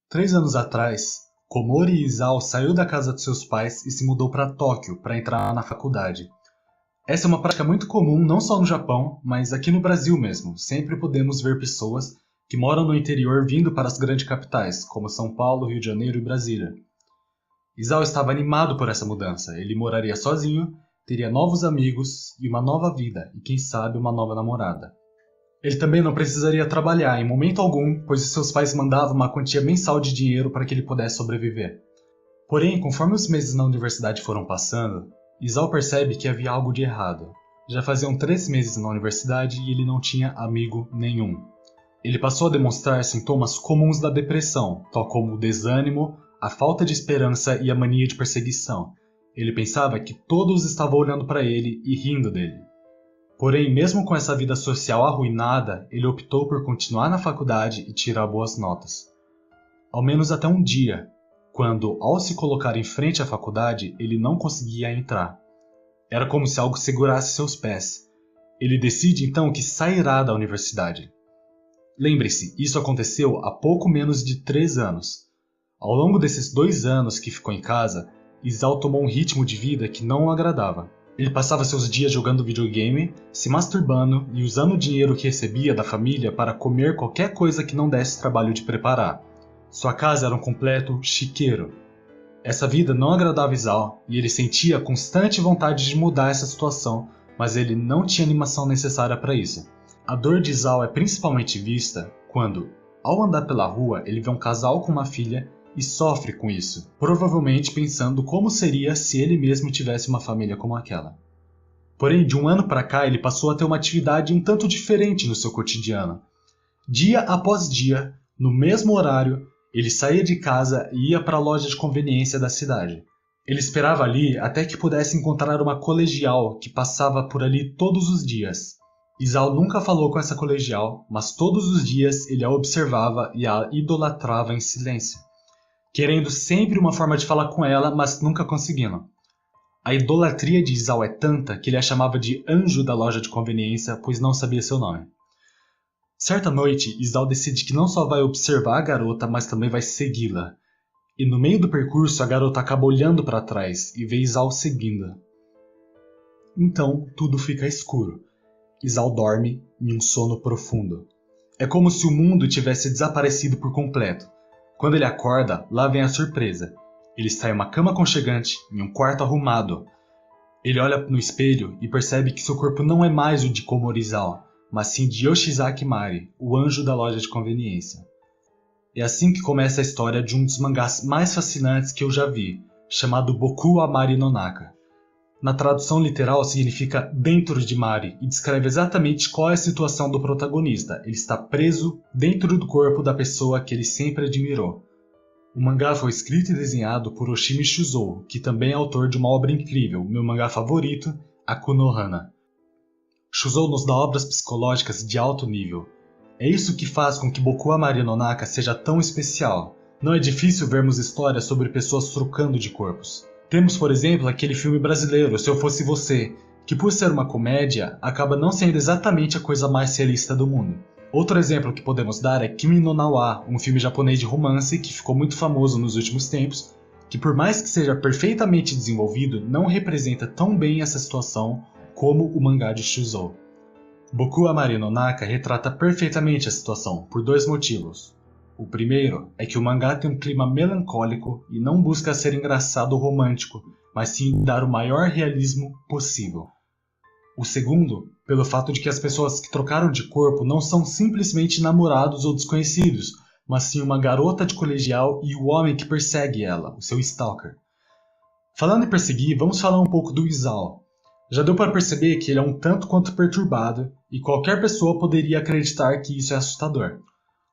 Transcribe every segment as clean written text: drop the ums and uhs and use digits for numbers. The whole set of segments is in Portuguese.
3 anos atrás, Komori Isao saiu da casa de seus pais e se mudou para Tóquio para entrar na faculdade. Essa é uma prática muito comum não só no Japão, mas aqui no Brasil mesmo. Sempre podemos ver pessoas que moram no interior vindo para as grandes capitais, como São Paulo, Rio de Janeiro e Brasília. Isao estava animado por essa mudança. Ele moraria sozinho, teria novos amigos e uma nova vida, e quem sabe uma nova namorada. Ele também não precisaria trabalhar em momento algum, pois seus pais mandavam uma quantia mensal de dinheiro para que ele pudesse sobreviver. Porém, conforme os meses na universidade foram passando, Isao percebe que havia algo de errado. Já faziam 3 meses na universidade e ele não tinha amigo nenhum. Ele passou a demonstrar sintomas comuns da depressão, tal como o desânimo, a falta de esperança e a mania de perseguição. Ele pensava que todos estavam olhando para ele e rindo dele. Porém, mesmo com essa vida social arruinada, ele optou por continuar na faculdade e tirar boas notas. Ao menos até um dia, quando, ao se colocar em frente à faculdade, ele não conseguia entrar. Era como se algo segurasse seus pés. Ele decide então que sairá da universidade. Lembre-se, isso aconteceu há pouco menos de 3 anos. Ao longo desses 2 anos que ficou em casa, Isao tomou um ritmo de vida que não o agradava. Ele passava seus dias jogando videogame, se masturbando e usando o dinheiro que recebia da família para comer qualquer coisa que não desse trabalho de preparar. Sua casa era um completo chiqueiro. Essa vida não agradava Isao e ele sentia constante vontade de mudar essa situação, mas ele não tinha animação necessária para isso. A dor de Isao é principalmente vista quando, ao andar pela rua, ele vê um casal com uma filha e sofre com isso, provavelmente pensando como seria se ele mesmo tivesse uma família como aquela. Porém, de um ano para cá, ele passou a ter uma atividade um tanto diferente no seu cotidiano. Dia após dia, no mesmo horário, ele saía de casa e ia para a loja de conveniência da cidade. Ele esperava ali até que pudesse encontrar uma colegial que passava por ali todos os dias. Isao nunca falou com essa colegial, mas todos os dias ele a observava e a idolatrava em silêncio, querendo sempre uma forma de falar com ela, mas nunca conseguindo. A idolatria de Isao é tanta que ele a chamava de anjo da loja de conveniência, pois não sabia seu nome. Certa noite, Isao decide que não só vai observar a garota, mas também vai segui-la. E no meio do percurso, a garota acaba olhando para trás e vê Isao seguindo. Então, tudo fica escuro. Isao dorme em um sono profundo. É como se o mundo tivesse desaparecido por completo. Quando ele acorda, lá vem a surpresa. Ele está em uma cama aconchegante, em um quarto arrumado. Ele olha no espelho e percebe que seu corpo não é mais o de Komori Isao, mas sim de Yoshizaki Mari, o anjo da loja de conveniência. É assim que começa a história de um dos mangás mais fascinantes que eu já vi, chamado Boku wa Mari no Naka. Na tradução literal significa dentro de Mari e descreve exatamente qual é a situação do protagonista. Ele está preso dentro do corpo da pessoa que ele sempre admirou. O mangá foi escrito e desenhado por Oshimi Shuzou, que também é autor de uma obra incrível, meu mangá favorito, Aku no Hana. Shuzou nos dá obras psicológicas de alto nível. É isso que faz com que Boku wa Mari no Naka seja tão especial. Não é difícil vermos histórias sobre pessoas trocando de corpos. Temos, por exemplo, aquele filme brasileiro, Se Eu Fosse Você, que por ser uma comédia, acaba não sendo exatamente a coisa mais realista do mundo. Outro exemplo que podemos dar é Kimi no Na wa, um filme japonês de romance que ficou muito famoso nos últimos tempos, que por mais que seja perfeitamente desenvolvido, não representa tão bem essa situação como o mangá de Shuzou. Boku wa Mari no Naka retrata perfeitamente a situação, por 2 motivos. O primeiro é que o mangá tem um clima melancólico e não busca ser engraçado ou romântico, mas sim dar o maior realismo possível. O segundo, pelo fato de que as pessoas que trocaram de corpo não são simplesmente namorados ou desconhecidos, mas sim uma garota de colegial e o homem que persegue ela, o seu stalker. Falando em perseguir, vamos falar um pouco do Isao. Já deu para perceber que ele é um tanto quanto perturbado e qualquer pessoa poderia acreditar que isso é assustador.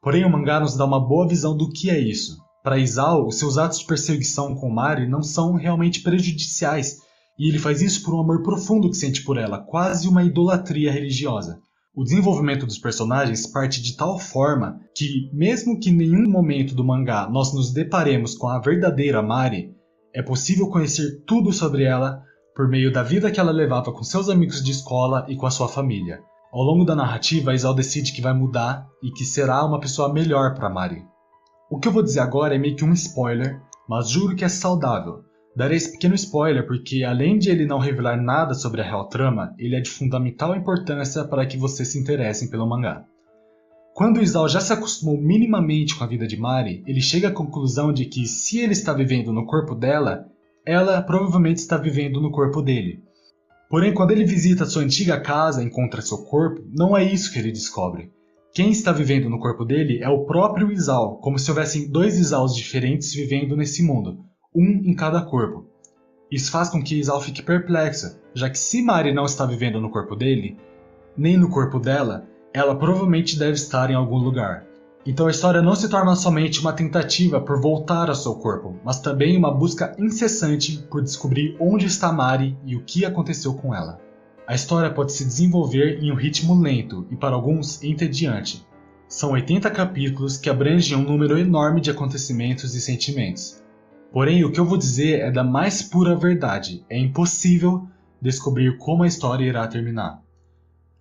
Porém, o mangá nos dá uma boa visão do que é isso. Para Isao, os seus atos de perseguição com Mari não são realmente prejudiciais, e ele faz isso por um amor profundo que sente por ela, quase uma idolatria religiosa. O desenvolvimento dos personagens parte de tal forma que, mesmo que em nenhum momento do mangá nós nos deparemos com a verdadeira Mari, é possível conhecer tudo sobre ela por meio da vida que ela levava com seus amigos de escola e com a sua família. Ao longo da narrativa, Isao decide que vai mudar e que será uma pessoa melhor para Mari. O que eu vou dizer agora é meio que um spoiler, mas juro que é saudável. Darei esse pequeno spoiler porque, além de ele não revelar nada sobre a real trama, ele é de fundamental importância para que vocês se interessem pelo mangá. Quando Isao já se acostumou minimamente com a vida de Mari, ele chega à conclusão de que, se ele está vivendo no corpo dela, ela provavelmente está vivendo no corpo dele. Porém, quando ele visita sua antiga casa e encontra seu corpo, não é isso que ele descobre. Quem está vivendo no corpo dele é o próprio Isao, como se houvessem dois Isaos diferentes vivendo nesse mundo, um em cada corpo. Isso faz com que Isao fique perplexo, já que se Mari não está vivendo no corpo dele, nem no corpo dela, ela provavelmente deve estar em algum lugar. Então a história não se torna somente uma tentativa por voltar ao seu corpo, mas também uma busca incessante por descobrir onde está Mari e o que aconteceu com ela. A história pode se desenvolver em um ritmo lento e para alguns entediante. São 80 capítulos que abrangem um número enorme de acontecimentos e sentimentos. Porém, o que eu vou dizer é da mais pura verdade. É impossível descobrir como a história irá terminar.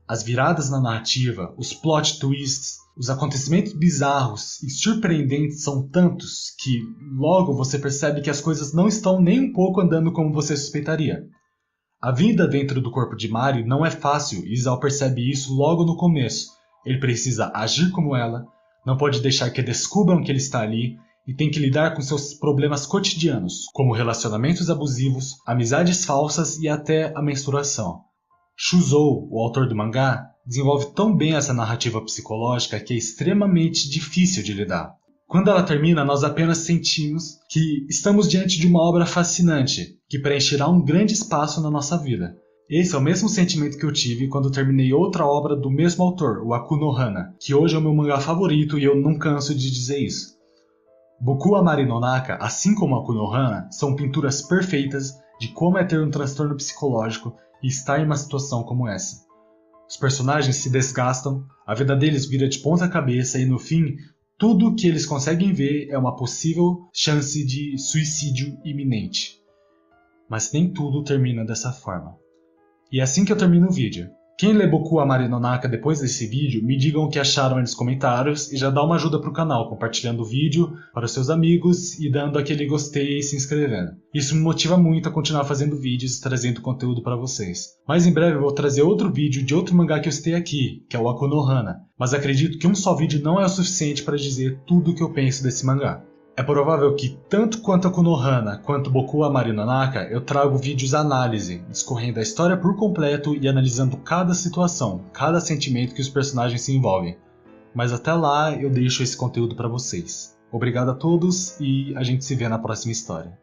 As viradas na narrativa, os plot twists, os acontecimentos bizarros e surpreendentes são tantos que logo você percebe que as coisas não estão nem um pouco andando como você suspeitaria. A vida dentro do corpo de Mari não é fácil e Isao percebe isso logo no começo. Ele precisa agir como ela, não pode deixar que descubram que ele está ali e tem que lidar com seus problemas cotidianos, como relacionamentos abusivos, amizades falsas e até a menstruação. Shuzou, o autor do mangá, desenvolve tão bem essa narrativa psicológica que é extremamente difícil de lidar. Quando ela termina, nós apenas sentimos que estamos diante de uma obra fascinante, que preencherá um grande espaço na nossa vida. Esse é o mesmo sentimento que eu tive quando terminei outra obra do mesmo autor, o Aku no Hana, que hoje é o meu mangá favorito e eu não canso de dizer isso. Boku Amari no Naka, assim como Aku no Hana, são pinturas perfeitas de como é ter um transtorno psicológico e estar em uma situação como essa. Os personagens se desgastam, a vida deles vira de ponta cabeça e no fim, tudo o que eles conseguem ver é uma possível chance de suicídio iminente. Mas nem tudo termina dessa forma. E é assim que eu termino o vídeo. Quem lê Boku Amari no Naka depois desse vídeo, me digam o que acharam aí nos comentários e já dá uma ajuda pro canal, compartilhando o vídeo para os seus amigos e dando aquele gostei e se inscrevendo. Isso me motiva muito a continuar fazendo vídeos e trazendo conteúdo para vocês. Mas em breve eu vou trazer outro vídeo de outro mangá que eu citei aqui, que é o Aku no Hana, mas acredito que um só vídeo não é o suficiente para dizer tudo o que eu penso desse mangá. É provável que, tanto quanto Aku no Hana quanto Boku Amari no Naka, eu trago vídeos análise, discorrendo a história por completo e analisando cada situação, cada sentimento que os personagens se envolvem. Mas até lá eu deixo esse conteúdo para vocês. Obrigado a todos e a gente se vê na próxima história.